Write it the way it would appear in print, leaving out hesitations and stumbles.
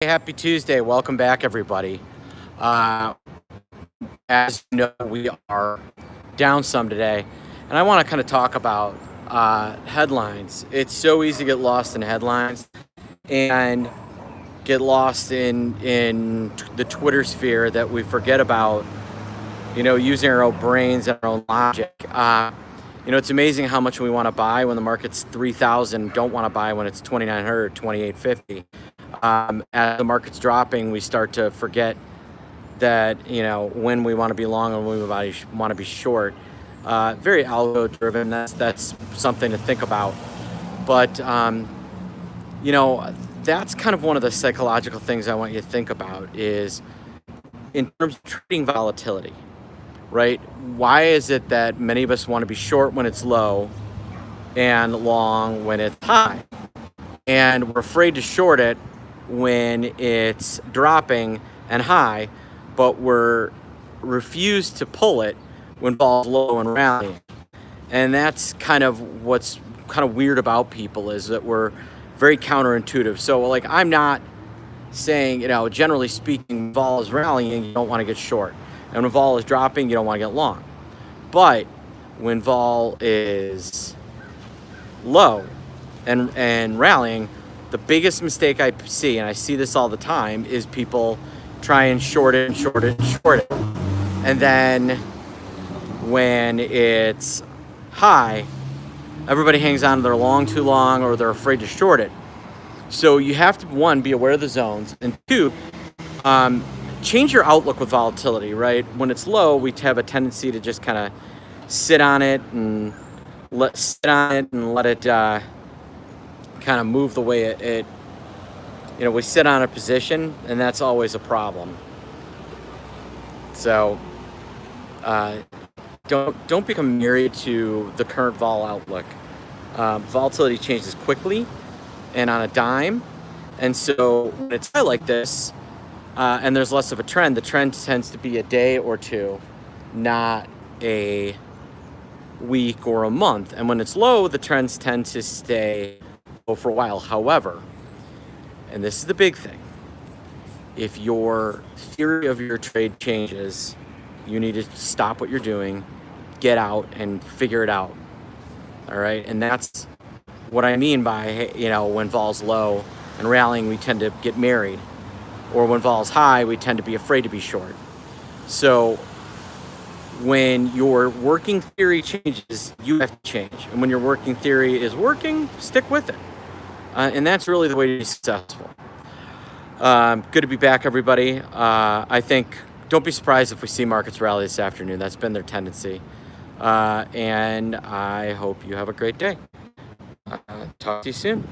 Hey, happy Tuesday. Welcome back, everybody. Uh, as you know, we are down some today, and I want to kind of talk about headlines. It's so easy to get lost in headlines and get lost in the Twitter sphere that we forget about, using our own brains and our own logic. It's amazing how much we want to buy when the market's 3,000, don't want to buy when it's 2,900, 2,850. As the market's dropping, we start to forget that, when we want to be long and when we want to be short. Very algo driven. That's something to think about. But, that's kind of one of the psychological things I want you to think about is in terms of trading volatility, right? Why is it that many of us want to be short when it's low and long when it's high? And we're afraid to short it when it's dropping and high, but we're refused to pull it when falls low and rallying. And that's kind of what's kind of weird about people is that we're very counterintuitive. So like I'm not saying, generally speaking, when vol is rallying, you don't want to get short. And when vol is dropping, you don't want to get long. But when vol is low and rallying, the biggest mistake I see, and I see this all the time, is people try and short it and short it and short it. And then when it's high, everybody hangs on to their long too long or they're afraid to short it. So you have to, one, be aware of the zones, and two, change your outlook with volatility, right? When it's low, we have a tendency to just kind of sit on it and let it kind of move the way it we sit on a position, and that's always a problem. So don't become married to the current vol outlook. Volatility changes quickly and on a dime, and so when it's high like this and there's less of a trend, the trend tends to be a day or two, not a week or a month. And when it's low, the trends tend to stay low for a while. However, and this is the big thing, if your theory of your trade changes, you need to stop what you're doing, get out, and figure it out. All right? And that's what I mean by, when vol's low and rallying, we tend to get married. Or when vol's high, we tend to be afraid to be short. So when your working theory changes, you have to change. And when your working theory is working, stick with it. And that's really the way to be successful. Good to be back, everybody. I think don't be surprised if we see markets rally this afternoon. That's been their tendency. And I hope you have a great day. Talk to you soon.